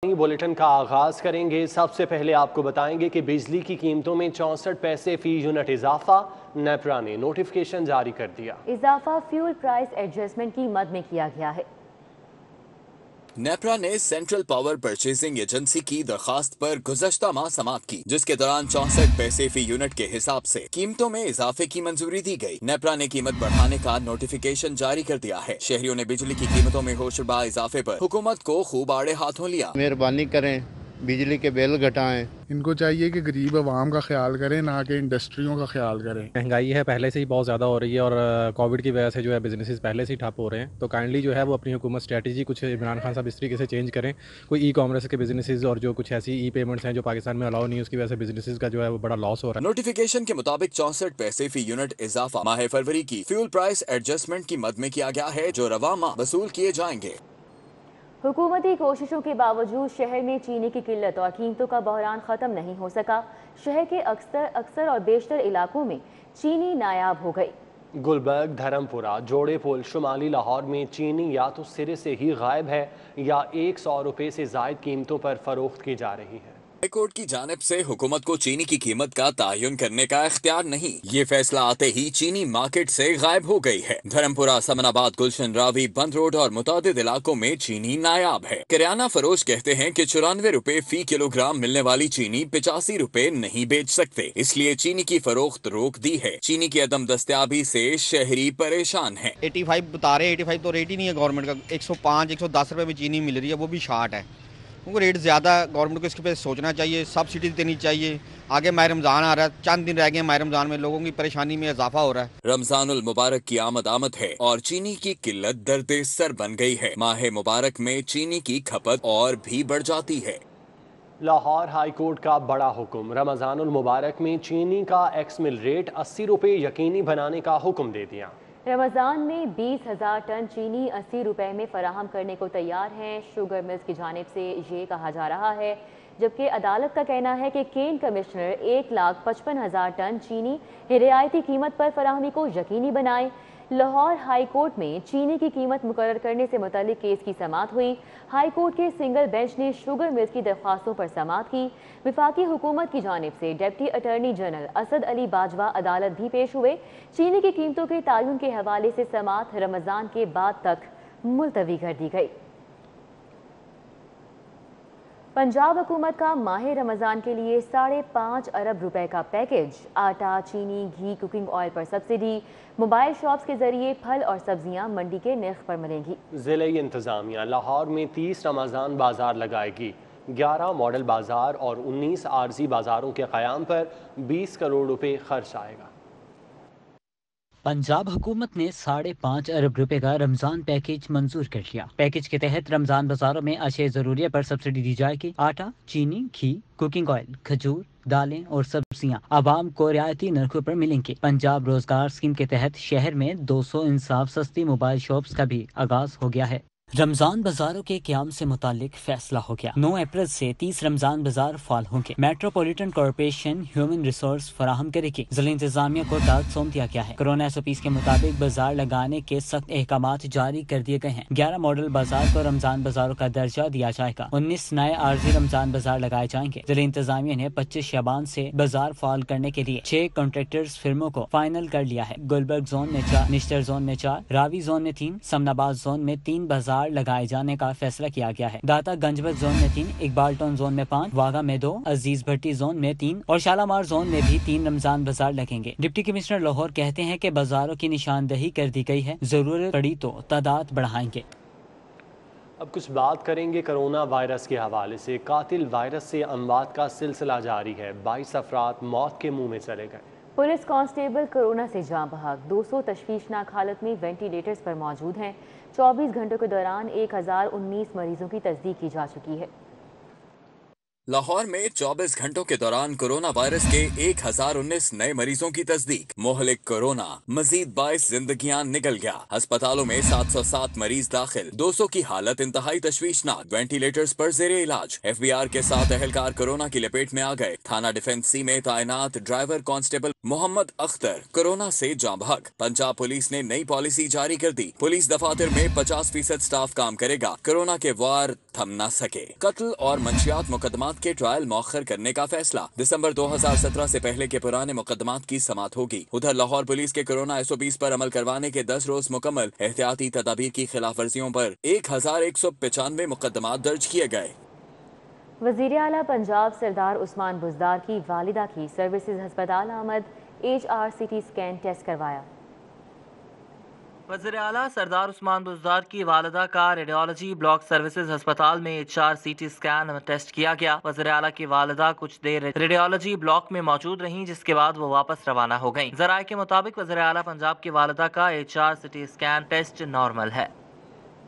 Bulletin का आगाज करेंगे। सबसे पहले आपको बताएंगे कि बिजली की कीमतों में 64 पैसे फी यूनिट इजाफा। नेपरा ने नोटिफिकेशन जारी कर दिया। इजाफा फ्यूल प्राइस एडजस्टमेंट की मद में किया गया है। नेपरा ने सेंट्रल पावर परचेजिंग एजेंसी की दरखास्त पर गुज़श्ता माह समाअत की, जिसके दौरान 64 पैसे फी यूनिट के हिसाब से कीमतों में इजाफे की मंजूरी दी गई। नेपरा ने कीमत बढ़ाने का नोटिफिकेशन जारी कर दिया है। शहरियों ने बिजली की कीमतों में होशरुबा इजाफे पर हुकूमत को खूब आड़े हाथों लिया। मेहरबानी करें, बिजली के बिल घटाएं। इनको चाहिए कि गरीब आवाम का ख्याल करें, ना कि इंडस्ट्रियों का ख्याल करें। महंगाई है पहले से ही बहुत ज़्यादा हो रही है और कोविड की वजह से जो है बिजनेसेस पहले से ही ठप हो रहे हैं। तो काइंडली जो है वो अपनी हुकूमत स्ट्रेटजी कुछ इमरान खान साहब इस तरीके से चेंज करें। कोई ई कॉमर्स के बिजनेसेस और जो कुछ ऐसी ई पेमेंट्स हैं जो पाकिस्तान में अलाउ नहीं है, उसकी वजह से बिजनेसेस का जो है वो बड़ा लॉस हो रहा है। नोटिफिकेशन के मुताबिक 64 पैसे फी यूनिट इजाफा माह फरवरी की फ्यूल प्राइस एडजस्टमेंट की मद में किया गया है, जो रवा माह वसूल किए जाएंगे। हुकूमती कोशिशों के बावजूद शहर में चीनी की किल्लत और कीमतों का बहरान ख़त्म नहीं हो सका। शहर के अक्सर और बेशतर इलाकों में चीनी नायाब हो गई। गुलबर्ग, धर्मपुरा, जोड़े पुल, शुमाली लाहौर में चीनी या तो सिरे से ही गायब है या 100 रुपये से जायद कीमतों पर फरोख्त की जा रही है। हाई कोर्ट की जानिब से हुकूमत को चीनी की कीमत का तयन करने का इख्तियार नहीं। ये फैसला आते ही चीनी मार्केट से गायब हो गई है। धर्मपुरा, समनाबाद, गुलशन रावी, बंद रोड और मुतादिद इलाकों में चीनी नायाब है। किराना फरोश कहते हैं कि 94 रुपए फी किलोग्राम मिलने वाली चीनी 85 रुपए नहीं बेच सकते, इसलिए चीनी की फरोख्त रोक दी है। चीनी की अदम दस्तयाबी से शहरी परेशान है। 85 बता रहे, 85 तो रेट ही नहीं है गवर्नमेंट का। 105 110 रुपए में चीनी मिल रही है, वो भी शार्ट है। उनको रेट ज़्यादा, गवर्नमेंट को इसके पे सोचना चाहिए, सब्सिडी देनी चाहिए। आगे माह रमज़ान आ रहा है, चंद दिन रह गए माह रमज़ान में, लोगों की परेशानी में इजाफा हो रहा है। रमजानुल मुबारक की आमद है और चीनी की किल्लत दर्दे सर बन गई है। माह मुबारक में चीनी की खपत और भी बढ़ जाती है। लाहौर हाई कोर्ट का बड़ा हुक्म। रमजानुल मुबारक में चीनी का एक्स मिल रेट 80 रुपये यकीनी बनाने का हुक्म दे दिया। रमज़ान में 20,000 टन चीनी 80 रुपए में फराहम करने को तैयार हैं। शुगर मिल्स की जानिब से ये कहा जा रहा है, जबकि अदालत का कहना है कि केन कमिश्नर 1,55,000 टन चीनी रियायती कीमत पर फराहमी को यकीनी बनाए। लाहौर हाई कोर्ट में चीनी की कीमत मुकर्रर करने से मुतालिक केस की समाअत हुई। हाई कोर्ट के सिंगल बेंच ने शुगर मिल्स की दरख्वास्तों पर समाअत की। विफाकी हुकूमत की जानिब से deputy attorney general Asad Ali Bajwa अदालत भी पेश हुए। चीनी की कीमतों के तयन के हवाले से समाअत रमज़ान के बाद तक मुलतवी कर दी गई। पंजाब हुकूमत का माह रमज़ान के लिए 5.5 अरब रुपए का पैकेज। आटा, चीनी, घी, कुकिंग ऑयल पर सब्सिडी। मोबाइल शॉप्स के जरिए फल और सब्जियां मंडी के नर्ख पर मिलेंगी। ज़िले इंतज़ामिया लाहौर में 30 रमज़ान बाजार लगाएगी। 11 मॉडल बाजार और 19 आर्जी बाजारों के क़याम पर 20 करोड़ रुपए खर्च आएगा। पंजाब हुकूमत ने 5.5 अरब रुपए का रमजान पैकेज मंजूर कर लिया। पैकेज के तहत रमजान बाजारों में अशिया ज़रूरिया पर सब्सिडी दी जाएगी। आटा, चीनी, घी, कुकिंग ऑयल, खजूर, दालें और सब्जियां आवाम को रियायती नरखों पर मिलेंगी। पंजाब रोजगार स्कीम के तहत शहर में 200 इंसाफ सस्ती मोबाइल शॉप्स का भी आगाज हो गया है। रमजान बाजारों के क़याम से मुतालिक फैसला हो गया। 9 अप्रैल से 30 रमजान बाजार फाल होंगे। मेट्रोपॉलिटन कॉर्पोरेशन ह्यूमन रिसोर्स फराहम करेगी। जिला इंतजामिया को टास्क सौंप दिया गया है। कोरोना SOPs के मुताबिक बाजार लगाने के सख्त अहकामात जारी कर दिए गए हैं। 11 मॉडल बाजार को रमजान बाजारों का दर्जा दिया जाएगा। 19 नए आर्जी रमजान बाजार लगाए जाएंगे। जिला इंतजामिया ने 25 शबान से बाजार फाल करने के लिए 6 कॉन्ट्रैक्टर्स फिल्मों को फाइनल कर लिया है। गुलबर्ग जोन में 4, निश्तर जोन में 4, रावी जोन में 3, समनाबाद जोन में 3 बाजार लगाए जाने का फैसला किया गया है। दाता गंजबत जोन में 3, इकबाल टाउन जोन में 5, वागा में 2, अजीज भट्टी जोन में 3 और शालामार जोन में भी 3 रमजान बाजार लगेंगे। डिप्टी कमिश्नर लाहौर कहते हैं कि बाजारों की निशानदही कर दी गई है, जरूरत पड़ी तो तादाद बढ़ाएंगे। अब कुछ बात करेंगे कोरोना वायरस के हवाले से। कातिल वायरस से अमवात का सिलसिला जारी है। 22 अफराद मौत के मुंह में चले गए। पुलिस कांस्टेबल कोरोना से जाँ बहक। 200 तशवीशनाक हालत में वेंटिलेटर्स पर मौजूद हैं। 24 घंटों के दौरान 1019 मरीजों की तस्दीक की जा चुकी है। लाहौर में 24 घंटों के दौरान कोरोना वायरस के 1019 नए मरीजों की तस्दीक। मोहलिक कोरोना मजीद 22 जिंदगियां निकल गया। अस्पतालों में 707 मरीज दाखिल, 200 की हालत इंतहाई तशवीशनाक, वेंटिलेटर्स पर जेरे इलाज। FBI के 7 एहलकार कोरोना की लपेट में आ गए। थाना डिफेंस सी में तैनात driver constable Mohammad Akhtar corona से जाँ भाग। पंजाब पुलिस ने नई पॉलिसी जारी कर दी। पुलिस दफातर में 50% स्टाफ काम करेगा। कोरोना के वार थम न सके। कत्ल और मंशियात मुकदमात के ट्रायल मौखर करने का फैसला। दिसंबर 2017 से पहले के पुराने मुकदमात की समात होगी। उधर लाहौर पुलिस के कोरोना SOPs पर अमल करवाने के 10 रोज मुकम्मल। एहतियाती तदाबीर की खिलाफ वर्जियों पर 1195 मुकदमात दर्ज किए गए। वज़ीर आला पंजाब सरदार उस्मान बुज़दार की वालिदा की सर्विसेज हस्पताल आमद, HRCT स्कैन टेस्ट करवाया। वज़ीर आला सरदार उस्मान बुज़दार की वालिदा का रेडियोलॉजी ब्लॉक सर्विसेज अस्पताल में HRCT स्कैन टेस्ट किया गया। वज़ीर आला की वालिदा कुछ देर रेडियोलॉजी ब्लॉक में मौजूद रहीं, जिसके बाद वो वापस रवाना हो गईं। ज़राए के मुताबिक वज़ीर आला पंजाब की वालिदा का HRCT स्कैन टेस्ट नॉर्मल है।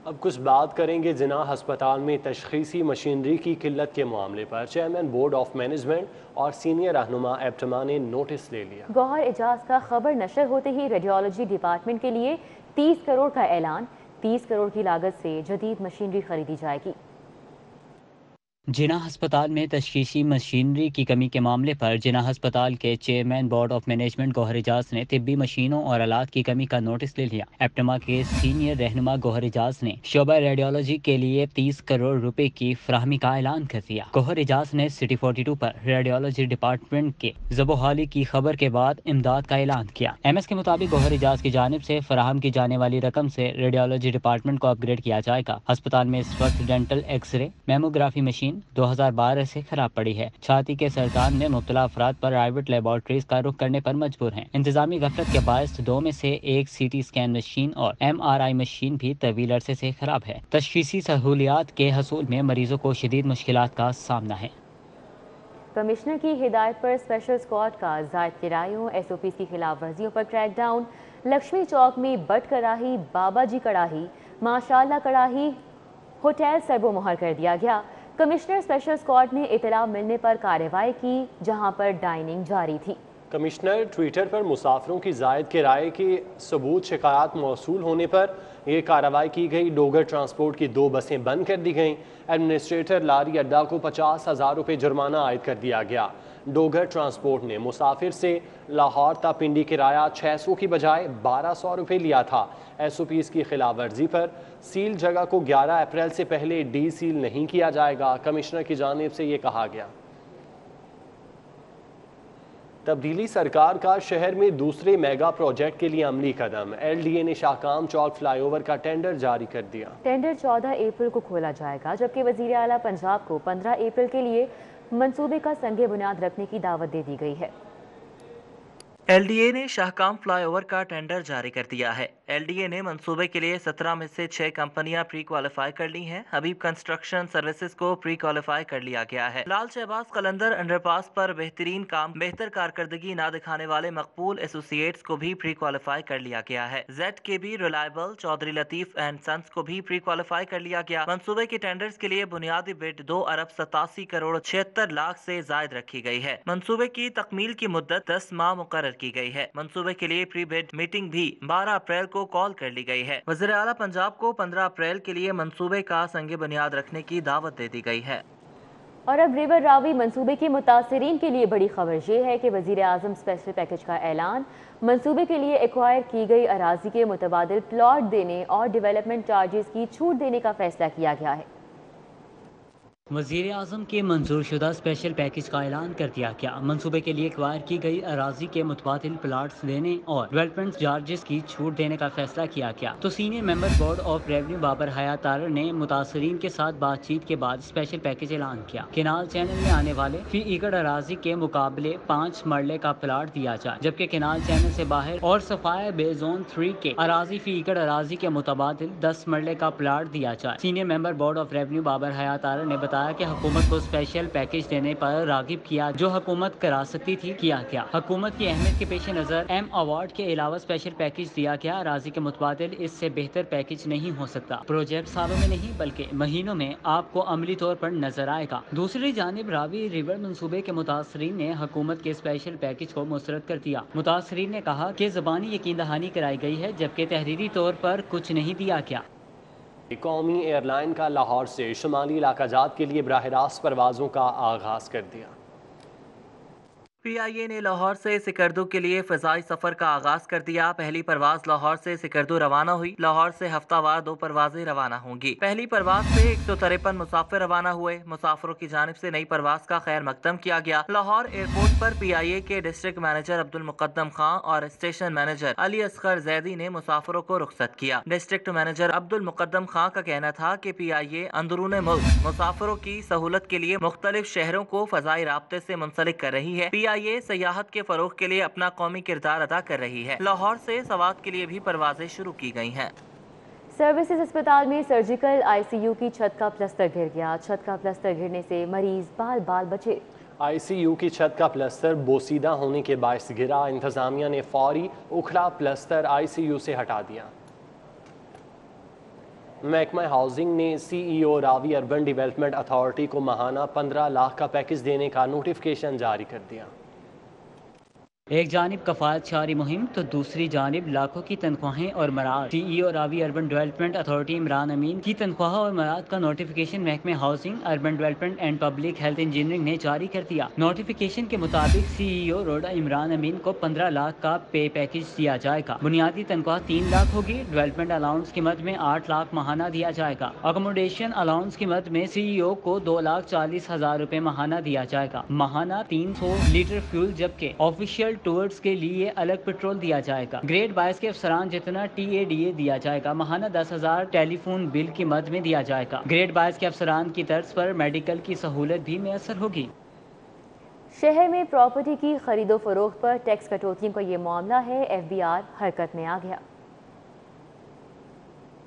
अब कुछ बात करेंगे जिना हस्पताल में तशखीसी मशीनरी की किल्लत के मामले पर। चेयरमैन बोर्ड ऑफ मैनेजमेंट और सीनियर रहनुमा एप्टमा ने नोटिस ले लिया। गौहर एजाज का खबर नशर होते ही रेडियोलॉजी डिपार्टमेंट के लिए 30 करोड़ का ऐलान। 30 करोड़ की लागत से जदीद मशीनरी खरीदी जाएगी। जिना हस्पताल में तशखीसी मशीनरी की कमी के मामले पर जिना हस्पताल के chairman board of management Gohar Ejaz ने तिब्बी मशीनों और आलात की कमी का नोटिस ले लिया। एप्टमा के सीनियर रहनुमा गौहर एजाज ने शोबा रेडियोलॉजी के लिए 30 करोड़ रुपए की फराहमी का ऐलान कर दिया। गौहर एजाज ने सिटी 42 पर रेडियोलॉजी डिपार्टमेंट के ज़बोहाली की खबर के बाद इमदाद का ऐलान किया। MS के मुताबिक गौहर एजाज की जानिब से फराहम की जाने वाली रकम से रेडियोलॉजी डिपार्टमेंट को अपग्रेड किया जाएगा। अस्पताल में इस वक्त डेंटल एक्सरे मेमोग्राफी मशीन 2012 से खराब पड़ी है। छाती के सरतान में मुब्तला अफराद पर प्राइवेट लेबॉर्ट्रीज का रुख करने पर मजबूर हैं। इंतजामी गफलत के बायस 2 में से एक CT स्कैन मशीन और MRI मशीन भी तवील अरसे से खराब है। तशखीसी सहूलियात के हसूल में मरीजों को शदीद मुश्किलात का सामना है। कमिश्नर की हिदायत पर स्पेशल स्क्वाड का जायद किरायों SOPs की खिलाफ वर्जियों पर क्रैकडाउन। लक्ष्मी चौक में बट कड़ाही, बाबाजी कड़ाही, माशाल्लाह कड़ाही होटल सर्बो मुहर कर दिया गया। कमिश्नर स्पेशल स्क्वाड ने इतला मिलने पर कार्रवाई की, जहां पर डाइनिंग जारी थी। कमिश्नर ट्विटर पर मुसाफिरों की जायद किराए के सबूत शिकायत मौसूल होने पर यह कार्रवाई की गई। डोगर ट्रांसपोर्ट की 2 बसें बंद कर दी गईं। एडमिनिस्ट्रेटर लारी अड्डा को 50,000 रुपये जुर्माना आयद कर दिया गया। डोगर ट्रांसपोर्ट ने मुसाफिर से लाहौर ता पिंडी किराया 600 की बजाय 1200 रुपये लिया था। SOPs की खिलाफ वर्जी पर सील जगह को 11 अप्रैल से पहले डी सील नहीं किया जाएगा। कमिश्नर की जानिब से ये कहा गया। तब्दीली सरकार का शहर में दूसरे मेगा प्रोजेक्ट के लिए अमली कदम। LDA ने शाहकाम चौक फ्लाईओवर का टेंडर जारी कर दिया। टेंडर 14 अप्रैल को खोला जाएगा, जबकि वजीर आला पंजाब को 15 अप्रैल के लिए मंसूबे का संगे बुनियाद रखने की दावत दे दी गई है। LDA ने शाहकाम फ्लाईओवर का टेंडर जारी कर दिया है। LDA ने मंसूबे के लिए 17 में से 6 कंपनियां प्री क्वालिफाई कर ली हैं। हबीब कंस्ट्रक्शन सर्विसेज को प्री क्वालिफाई कर लिया गया है। लाल शहबाज कलंदर अंडरपास पर बेहतरीन काम, बेहतर कारकर्दगी ना दिखाने वाले मकबूल एसोसिएट्स को भी प्री क्वालिफाई कर लिया गया है। ZKB reliable, Chaudhry Latif and sons को भी प्री क्वालिफाई कर लिया गया। मंसूबे के टेंडर्स के लिए बुनियादी बिड 2 अरब 87 करोड़ 76 लाख से जायद रखी गई है। मंसूबे की तकमील की मुद्दत 10 माह मुकर्रर की गई है। मंसूबे के लिए प्री बिड मीटिंग भी 12 अप्रैल को कॉल कर ली गई है। वज़ीर आला पंजाब को 15 अप्रैल के लिए मंसूबे का संगे बुनियाद रखने की दावत दे दी गई है। और अब रिवर रावी मंसूबे के मुतासिरीन के लिए बड़ी खबर ये है कि वज़ीर आज़म स्पेशल पैकेज का ऐलान। मंसूबे के लिए एक्वायर की गई अराजी के मुतबादिल प्लॉट देने और डेवलपमेंट चार्जेस की छूट देने का फैसला किया गया है। वज़ीर आज़म के मंजूर शुदा स्पेशल पैकेज का ऐलान कर दिया गया। मंसूबे के लिए एक्वायर की गई अराजी के मुतबादिल प्लाट्स देने और डेवलपमेंट चार्जेस की छूट देने का फैसला किया गया। तो senior member board of revenue Babar Hayat Tarar ने मुतासरीन के साथ बातचीत के बाद स्पेशल पैकेज ऐलान किया। केनाल चैनल में आने वाले फी एकड़ अराजी के मुकाबले 5 मरले का प्लाट दिया जाए, जबकि केनाल चैनल से बाहर और सफाया बे जोन 3 के अराजी फी एकड़ अराजी के मुतबादिल 10 मरले का प्लाट दिया जाए। Senior member board of revenue Babar Hayat Tarar ने बताया بتایا کہ حکومت کو اسپیشل پیکج دینے پر راغب کیا جو حکومت کرا سکتی تھی کیا گیا۔ حکومت کی اہمیت کے پیش نظر ایم ایوارڈ کے علاوہ اسپیشل پیکج دیا گیا۔ اراضی کے متبادل اس سے بہتر پیکج نہیں ہو سکتا۔ پروجیکٹ سالوں میں نہیں بلکہ مہینوں میں آپ کو عملی طور پر نظر آئے گا۔ دوسری جانب راوی ریور منصوبے کے متاثرین نے حکومت کے اسپیشل پیکج کو مسترد کر دیا۔ متاثرین نے کہا کہ زبانی یقین دہانی کرائی گئی ہے جبکہ تحریری طور پر کچھ نہیں دیا گیا۔ قومی ایئر لائن کا لاہور سے شمالی علاقہ جات کے لیے براہ راست پروازوں کا آغاز کر دیا۔ پی آئی اے نے لاہور سے سکردو کے لیے فضائی سفر کا آغاز کر دیا۔ پہلی پرواز لاہور سے سکردو روانہ ہوئی۔ لاہور سے ہفتہ وار 2 پروازیں روانہ ہوں گی۔ پہلی پرواز سے 153 مسافر روانہ ہوئے۔ مسافروں کی جانب سے نئی پرواز کا خیر مقدم کیا گیا۔ لاہور ایئرپورٹ پر پی آئی اے کے ڈسٹرکٹ مینیجر عبد المقدم خان اور اسٹیشن مینیجر علی اصغر زیدی نے مسافروں کو رخصت کیا۔ ڈسٹرکٹ مینیجر عبد المقدم خان کا کہنا تھا کہ پی آئی اے اندرون ملک مسافروں کی سہولت کے لیے مختلف شہروں کو فضائی رابطے سے منسلک کر رہی ہے۔ پی آئی اے سیاحت کے فروغ کے لیے اپنا قومی کردار ادا کر رہی ہے۔ لاہور سے سوات کے لیے بھی پروازیں شروع کی گئی ہیں۔ سروسز اسپتال میں سرجیکل آئی سی یو کی چھت کا پلستر گر گیا۔ چھت کا پلستر گرنے سے مریض بال بال بچے۔ آئی سی یو کی چھت کا پلستر بوسیدہ ہونے کے باعث گرا۔ انتظامیہ نے فوری اکھڑا پلستر آئی سی یو سے ہٹا دیا۔ محکمہ ہاؤسنگ نے سی ای او راوی اربن ڈیولپمنٹ اتھارٹی کو ماہانہ 15 لاکھ کا پیکج دینے کا نوٹیفکیشن جاری کر دیا۔ ایک جانب کفالت شعاری مہم تو دوسری جانب لاکھوں کی تنخواہیں اور مراد۔ سی ای او راوی اربن ڈیولپمنٹ اتھارٹی عمران امین کی تنخواہ اور مراد کا نوٹیفکیشن محکمہ housing urban development and public health engineering نے جاری کر دیا۔ نوٹیفکیشن کے مطابق سی ای او روڈا عمران امین کو 15 لاکھ کا پے پیکج دیا جائے گا۔ بنیادی تنخواہ 3 لاکھ ہوگی۔ ڈیولپمنٹ الاؤنس کی مد میں 8 لاکھ ماہانہ دیا جائے گا۔ اکوموڈیشن الاؤنس کی مد میں سی ای او کو 2,40,000 روپے ماہانہ دیا جائے گا۔ ماہانہ 300 لیٹر فیول جبکہ آفیشیل ٹورز کے لیے الگ پیٹرول دیا جائے گا۔ گریڈ 22 کے افسران جتنا ٹی اے ڈی اے دیا جائے گا۔ ماہانہ 10,000 ٹیلی فون بل کی مد میں دیا جائے گا۔ گریڈ 22 کے افسران کی طرز پر میڈیکل کی سہولت بھی میسر ہوگی۔ شہر میں پراپرٹی کی خرید و فروخت پر ٹیکس کٹوتیوں کا یہ معاملہ ہے۔ ایف بی آر حرکت میں آ گیا۔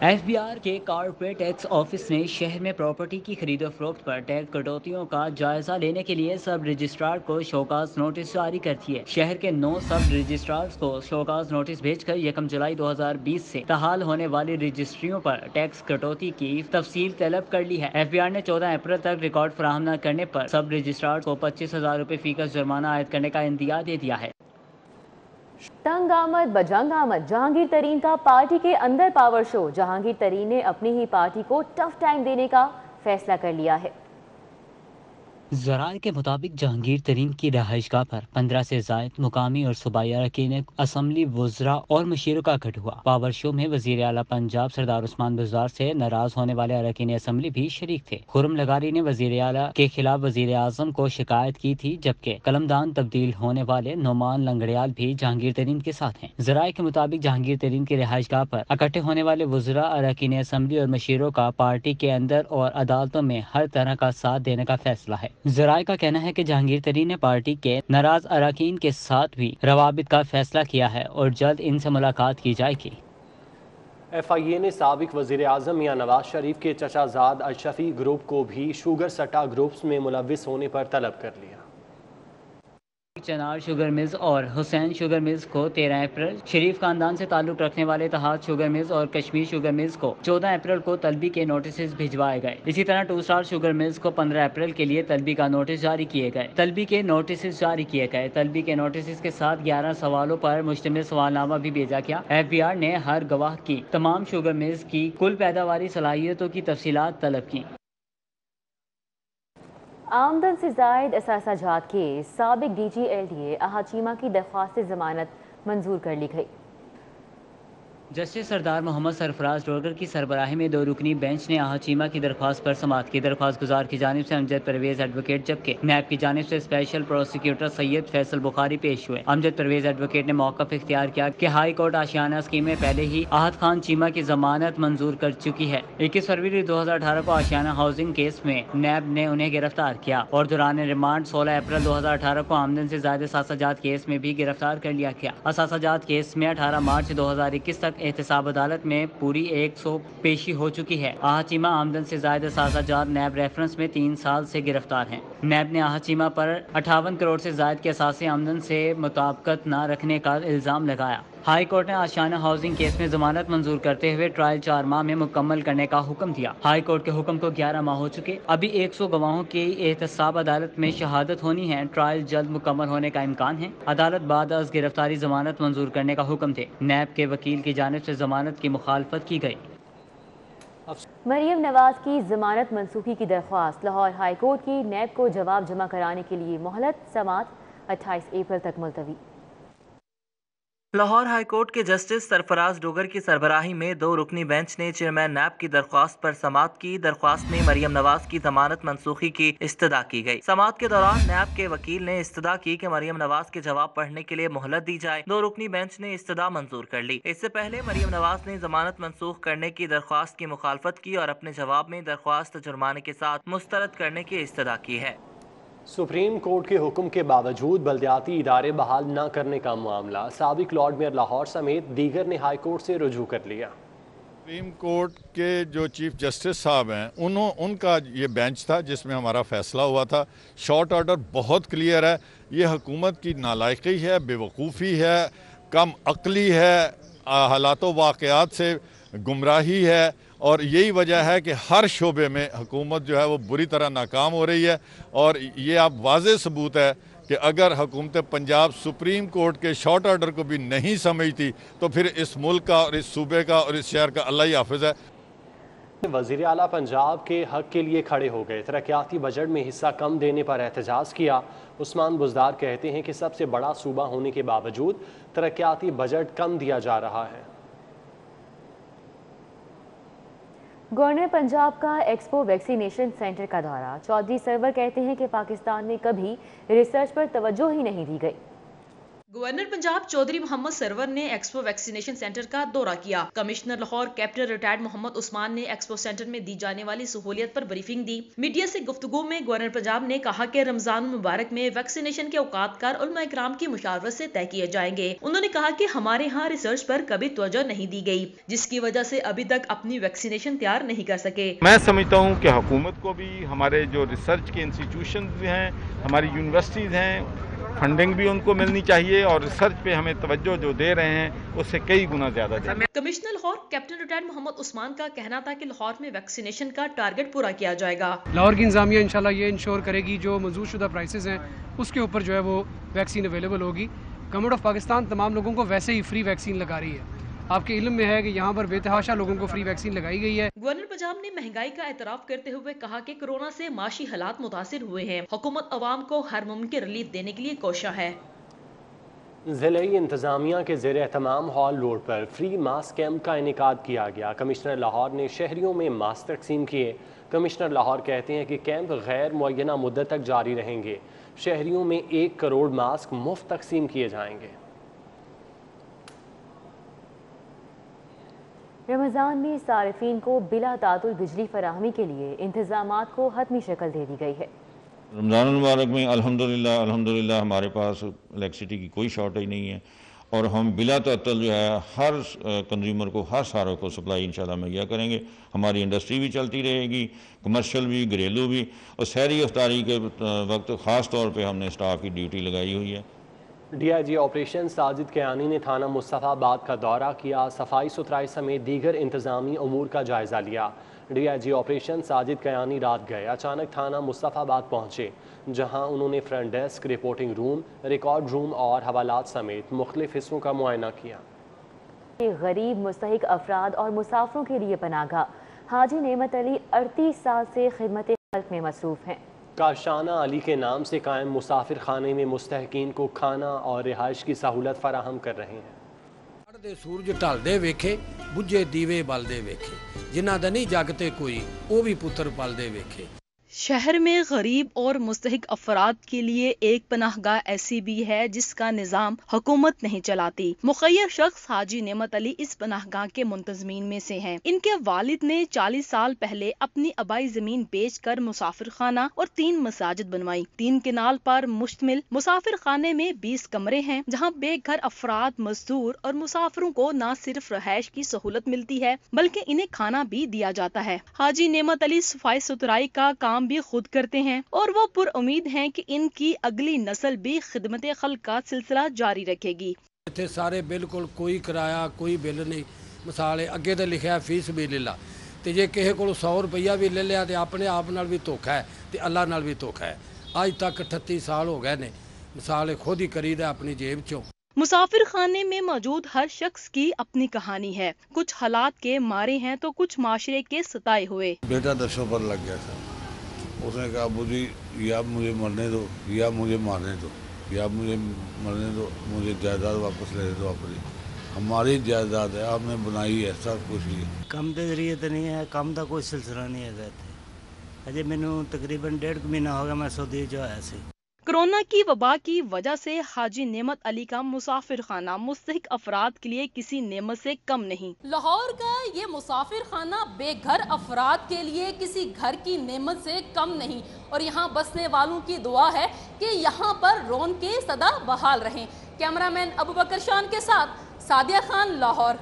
ایف بی آر کے کارپوریٹ ٹیکس آفس نے شہر میں پراپرٹی کی خرید و فروخت پر ٹیکس کٹوتیوں کا جائزہ لینے کے لیے سب رجسٹرار کو شوکاز نوٹس جاری کر دیے۔ شہر کے 9 سب رجسٹرارز کو شوکاز نوٹس بھیج کر 1 جولائی 2020 سے تحال ہونے والی رجسٹریوں پر ٹیکس کٹوتی کی تفصیل طلب کر لی ہے۔ ایف بی آر نے 14 اپریل تک ریکارڈ فراہم نہ کرنے پر سب رجسٹرار کو 25,000 روپے فی کس جرمانہ عائد کرنے کا اندیا دے دیا ہے۔ تنگ آمد بجنگ آمد، جہانگیر ترین کا پارٹی کے اندر پاور شو۔ جہانگیر ترین نے اپنی ہی پارٹی کو ٹف ٹائم دینے کا فیصلہ کر لیا ہے۔ ذرائع کے مطابق جہانگیر ترین کی رہائش گاہ پر 15 سے زائد مقامی اور صوبائی اراکین اسمبلی، وزراء اور مشیروں کا اکٹھ ہوا۔ پاور شو میں وزیر اعلیٰ پنجاب سردار عثمان بزدار سے ناراض ہونے والے اراکین اسمبلی بھی شریک تھے۔ خرم لغاری نے وزیر اعلیٰ کے خلاف وزیر اعظم کو شکایت کی تھی جبکہ قلمدان تبدیل ہونے والے نعمان لنگڑیال بھی جہانگیر ترین کے ساتھ ہیں۔ ذرائع کے مطابق جہانگیر ترین کی رہائش گاہ پر اکٹھے ہونے والے وزراء، اراکین اسمبلی اور مشیروں کا پارٹی کے اندر اور عدالتوں میں ہر طرح کا ساتھ دینے کا فیصلہ ہے۔ ذرائع کا کہنا ہے کہ جہانگیر ترین نے پارٹی کے ناراض اراکین کے ساتھ بھی روابط کا فیصلہ کیا ہے اور جلد ان سے ملاقات کی جائے گی۔ ایف آئی اے نے سابق وزیر اعظم میاں نواز شریف کے چچا زاد اشرفی گروپ کو بھی شوگر سٹا گروپس میں ملوث ہونے پر طلب کر لیا۔ چنار شوگر ملز اور حسین شوگر ملز کو 13 اپریل، شریف خاندان سے تعلق رکھنے والے اتحاد شوگر ملز اور کشمیر شوگر ملز کو 14 اپریل کو طلبی کے نوٹسز بھجوائے گئے۔ اسی طرح 2 اسٹار شوگر ملز کو 15 اپریل کے لیے طلبی کا نوٹس جاری کیے گئے۔ طلبی کے نوٹسز کے ساتھ 11 سوالوں پر مشتمل سوال نامہ بھی بھیجا گیا۔ ایف بی آر نے ہر گواہ کی تمام شوگر ملز کی کل پیداواری صلاحیتوں کی تفصیلات طلب کی۔ آمدن سے زائد اثاثہ جات کے سابق D G L D A Ahad Cheema کی درخواست ضمانت منظور کر لی گئی۔ جسٹس سردار محمد سرفراز ڈورگر کی سربراہی میں 2 رکنی بینچ نے احد چیمہ کی درخواست پر سماعت کی۔ درخواست گزار کی جانب سے امجد پرویز ایڈوکیٹ جبکہ نیب کی جانب سے اسپیشل پروسیکیوٹر سید فیصل بخاری پیش ہوئے۔ امجد پرویز ایڈوکیٹ نے موقف اختیار کیا کہ ہائی کورٹ آشیانہ اسکیم میں پہلے ہی احد خان چیمہ کی ضمانت منظور کر چکی ہے۔ 21 فروری 2018 کو آشیانہ ہاؤسنگ کیس میں نیب نے انہیں گرفتار کیا اور دوران ریمانڈ 16 اپریل 2018 کو آمدن سے زائد اثاثہ جات کیس میں بھی گرفتار کر لیا گیا۔ اثاثہ جات کیس میں 18 مارچ 2021 تک एहतसाब अदालत में पूरी 100 पेशी हो चुकी है। आहा चीमा आमदन से ज़ायद असासाजात नैब रेफरेंस में 3 साल से गिरफ्तार हैं। नैब ने आहा चीमा पर 58 करोड़ से ज़ायद की असासी आमदन से मुताबिकत न रखने का इल्ज़ाम लगाया। हाई कोर्ट ने आशियाना हाउसिंग केस में जमानत मंजूर करते हुए ट्रायल 4 माह में मुकम्मल करने का हुक्म दिया। हाई कोर्ट के हुक्म को 11 माह हो चुके। अभी 100 गवाहों की एहतसाब अदालत में शहादत होनी है। ट्रायल जल्द मुकम्मल होने का इम्कान है। अदालत बाद अज गिरफ्तारी जमानत मंजूर करने का हुक्म दे। नैब के वकील की जानिब से जमानत की मुखालफत की गई। मरियम नवाज की जमानत मनसूखी की दरख्वास्त लाहौर हाई कोर्ट की। नैब को जवाब जमा कराने के लिए मोहलत। समाअत 28 अप्रैल तक मुलतवी। लाहौर हाई कोर्ट के जस्टिस सरफराज डोगर की सरबराही में 2 रुकनी बेंच ने चेयरमैन नैब की दरख्वास्त पर समाअत की। दरख्वास्त में मरियम नवाज की जमानत मनसूखी की इस्तदा की गई। समाअत के दौरान नैब के वकील ने इस्तदा की कि मरियम नवाज के जवाब पढ़ने के लिए मोहलत दी जाए। 2 रुकनी बेंच ने इस्तदा मंजूर कर ली। इससे पहले मरियम नवाज ने जमानत मनसूख करने की दरख्वास्त की मुखालफत की और अपने जवाब में दरख्वास्त जुर्माने के साथ मुस्तरद करने की इस्तदा की है। सुप्रीम कोर्ट के हुक्म के बावजूद बल्दियाती इदारे बहाल न करने का मामला साबिक लॉर्ड मेयर लाहौर समेत दीगर ने हाई कोर्ट से रुजू कर लिया। सुप्रीम कोर्ट के जो चीफ जस्टिस साहब हैं उनका ये बेंच था जिसमें हमारा फैसला हुआ था। शॉर्ट ऑर्डर बहुत क्लियर है। ये हुकूमत की नालायकी है, बेवकूफ़ी है, कम अक्ली है, हालातों वाक़यात से गुमराही है और यही वजह है कि हर शोबे में हुकूमत जो है वो बुरी तरह नाकाम हो रही है। और ये आप वाज़ेह सबूत है कि अगर हुकूमत पंजाब सुप्रीम कोर्ट के शॉर्ट ऑर्डर को भी नहीं समझती तो फिर इस मुल्क का और इस सूबे का और इस शहर का अल्लाह ही हाफिज़ है। वज़ीर आला पंजाब के हक के लिए खड़े हो गए। तरक्याती बजट में हिस्सा कम देने पर एहतजाज किया। उस्मान बुज़दार कहते हैं कि सबसे बड़ा सूबा होने के बावजूद तरक्याती बजट कम दिया जा रहा है। गवर्नर पंजाब का एक्सपो वैक्सीनेशन सेंटर का दौरा। चौधरी सरवर कहते हैं कि पाकिस्तान में कभी रिसर्च पर तवज्जो ही नहीं दी गई। गवर्नर पंजाब चौधरी मोहम्मद सरवर ने एक्सपो वैक्सीनेशन सेंटर का दौरा किया। Commissioner Lahore captain retired Mohammad Usman ने एक्सपो सेंटर में दी जाने वाली सहूलियत पर ब्रीफिंग दी। मीडिया से गुफ्तगू में गवर्नर पंजाब ने कहा कि रमजान मुबारक में वैक्सीनेशन के औकातकार उलमा इकराम की मुशावरत से तय किए जाएंगे। उन्होंने कहा कि हमारे यहाँ रिसर्च पर कभी तवज्जो नहीं दी गई, जिसकी वजह से अभी तक अपनी वैक्सीनेशन तैयार नहीं कर सके। मैं समझता हूँ कि हुकूमत को भी, हमारे जो रिसर्च के इंस्टीट्यूशन हैं, हमारी यूनिवर्सिटीज़ हैं, फंडिंग भी उनको मिलनी चाहिए और रिसर्च पे हमें तवज्जो जो दे रहे हैं उससे कई गुना ज्यादा दें। Commissioner Lahore captain retired Mohammad Usman का कहना था कि लाहौर में वैक्सीनेशन का टारगेट पूरा किया जाएगा। लाहौर की इंतजामिया इंशाल्लाह ये इंश्योर करेगी जो मंजूर शुदा प्राइसेस हैं उसके ऊपर जो है वो वैक्सीन अवेलेबल होगी। गवर्नमेंट ऑफ पाकिस्तान तमाम लोगों को वैसे ही फ्री वैक्सीन लगा रही है। आपके इल्म में है कि यहाँ पर बेतहाशा लोगों को फ्री वैक्सीन लगाई गई है। गवर्नर पंजाब ने महंगाई का एतराफ करते हुए कहा कि कोरोना से माशी हालात मुतासिर हुए हैं। हुकूमत अवाम को हर मुमकिन रिलीफ देने के लिए कोशिश है। ज़िले इंतज़ामिया के ज़ेर एहतमाम हॉल रोड पर फ्री मास्क कैंप का इनेकाद किया गया। कमिश्नर लाहौर ने शहरियों में मास्क तकसीम किए। कमिश्नर लाहौर कहते हैं कि कैंप गैर मुअय्यना मुद्दत तक जारी रहेंगे। शहरियों में 1 करोड़ मास्क मुफ्त तकसीम किए जाएंगे। रमज़ान में सारिफीन को बिला तातुल बिजली फराहमी के लिए इंतज़ामात को हतमी शक्ल दे दी गई है। रमज़ान मुबारक में अल्हम्दुलिल्लाह हमारे पास इलेक्ट्रिसिटी की कोई शॉर्टेज नहीं है और हम बिला तातुल जो है हर कंज्यूमर को, हर सारों को सप्लाई इंशाल्लाह मुहैया करेंगे। हमारी इंडस्ट्री भी चलती रहेगी, कमर्शियल भी, घरेलू भी, और सहरी इफ्तारी के वक्त ख़ास तौर पे हमने स्टाफ की ड्यूटी लगाई हुई है। DIG ऑपरेशन साजिद कयानी ने थाना मुस्तफ़ाबाद का दौरा किया। सफाई सुथराई समेत दीगर इंतज़ामी अमूर का जायज़ा लिया। DIG ऑपरेशन साजिद कयानी रात गए अचानक थाना मुस्तफ़ाबाद पहुँचे, जहाँ उन्होंने front desk, reporting room, record room और हवालात समेत मुख्तलिफ हिस्सों का मुआयना किया। गरीब मुस्तहिक अफराद और मुसाफिरों के लिए पनागा। हाजी नेमत अली 38 साल से खिदमत खल्क में मसरूफ़ हैं। काशाना अली के नाम से कायम मुसाफिर खाने में मुस्तहकीन को खाना और रिहाइश की सहूलत फराहम कर रहे हैं। सूरज ढलदे वेखे, बुझे दीवे बलदे वेखे, जिन्हां दा नहीं जगते कोई, वो भी पुत्र पलदे वेखे। शहर में गरीब और मुस्तहिक अफराद के लिए एक पनाहगाह ऐसी भी है जिसका निज़ाम हुकूमत नहीं चलाती। मुखय्यर शख्स हाजी नेमत अली इस पनाहगाह के मुंतजमीन में से हैं। इनके वालिद ने 40 साल पहले अपनी आबाई जमीन बेचकर मुसाफिर खाना और 3 मसाजिद बनवाई। 3 किनाल पर मुश्तमिल मुसाफिर खाने में 20 कमरे हैं, जहाँ बेघर अफराद, मजदूर और मुसाफिरों को न सिर्फ रहायश की सहूलत मिलती है बल्कि इन्हें खाना भी दिया जाता है। हाजी नेमत अली सफाई सुथराई का काम भी खुद करते हैं और वो पुर उम्मीद हैं कि इनकी अगली नस्ल भी खिदमत खल्क का सिलसिला जारी रखेगी। इत्थे सारे बिल्कुल कोई किराया कोई बिल नहीं। मिसाल अगे तो लिखा फीस भी लीला, तो जे किसी को 100 रुपया भी ले लिया तो अपने आप नाल भी धोखा है, तो अल्लाह नाल भी धोखा है। अज तक 38 साल हो गए ने, मिसाल खुद ही करीदा अपनी जेब चो। मुसाफिर खाने में मौजूद हर शख्स की अपनी कहानी है। कुछ हालात के मारे हैं तो कुछ माशरे के सताए हुए। बेटा 10 पर लग गया था, उसने कहा अबू जी या मुझे मरने दो या मुझे मारने दो, या मुझे मरने दो, मुझे जायदाद वापस ले दो अपनी, हमारी जायदाद है, आपने बनाई है, सब कुछ ही। कम के जरिए तो नहीं है, कम का कोई सिलसिला नहीं है। अजय मैनू तकरीबन 1.5 महीना हो गया मैं सऊदी जो आया सी। कोरोना की वबा की वजह से हाजी नेमत अली का मुसाफिर खाना मुस्तहिक अफराद के लिए किसी नेमत से कम नहीं। लाहौर का ये मुसाफिर खाना बेघर अफराद के लिए किसी घर की नेमत से कम नहीं, और यहाँ बसने वालों की दुआ है कि यहाँ पर रौनकें सदा बहाल रहें। कैमरामैन अबू बकर शान के साथ सादिया खान, लाहौर।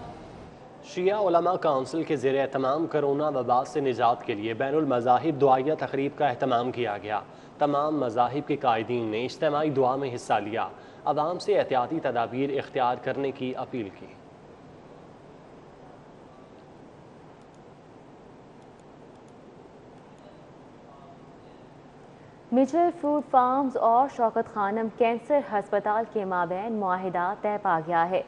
शिया उलमा काउंसिल के ज़ेर एहतमाम कोरोना वबा से निजात के लिए बैनुल मज़ाहिब दुआया तकरीब का एहतमाम किया गया। तमाम मज़ाहिब के कायदीन ने इज्तिमाई दुआ में हिस्सा लिया। अवाम से एहतियाती तदाबीर इख्तियार करने की अपील की। मिचल फ्रूट फार्म्स और शौकत खानम कैंसर हस्पताल के माबैन मुआहिदा तय पा गया है।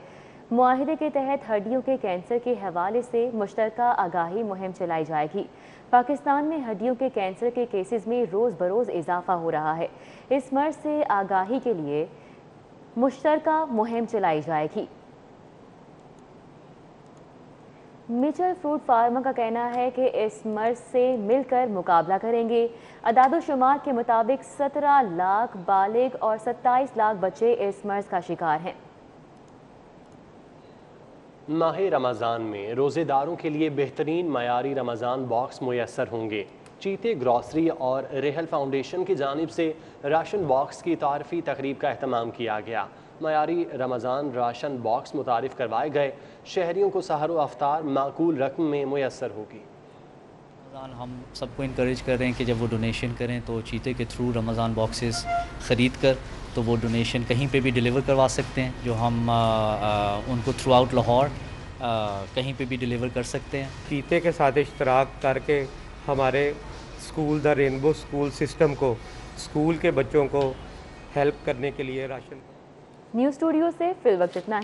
मुआहिदे के तहत हड्डियों के कैंसर के हवाले से मुश्तरका आगाही मुहिम चलाई जाएगी। पाकिस्तान में हड्डियों के कैंसर के केसेस में रोज़ बरोज़ इजाफा हो रहा है। इस मर्ज से आगाही के लिए मुश्तरका मुहिम चलाई जाएगी। मिचल फ्रूट फार्मा का कहना है कि इस मर्ज से मिलकर मुकाबला करेंगे। अदाद-ओ-शुमार के मुताबिक 17 लाख बालिग और 27 लाख बच्चे इस मर्ज का शिकार हैं। माह रमज़ान में रोज़ेदारों के लिए बेहतरीन मयारी रमज़ान बॉक्स मुयस्सर होंगे। चीते ग्रॉसरी और रेहल फाउंडेशन की जानिब से राशन बॉक्स की तारफ़ी तकरीब का एहतमाम किया गया। मयारी रमज़ान राशन बॉक्स मुतारिफ़ करवाए गए। शहरियों को सहर व अफ्तार माकूल रकम में मुयस्सर होगी। हम सबको इनकरेज कर रहे हैं कि जब वो डोनेशन करें तो चीते के थ्रू रमज़ान बॉक्सेस ख़रीद कर तो वो डोनेशन कहीं पे भी डिलीवर करवा सकते हैं, जो हम उनको थ्रू आउट लाहौर कहीं पे भी डिलीवर कर सकते हैं। चीते के साथ इश्तराक करके हमारे school the rainbow school system को, स्कूल के बच्चों को हेल्प करने के लिए राशन। न्यूज़ स्टूडियो से फिल वक्त इतना।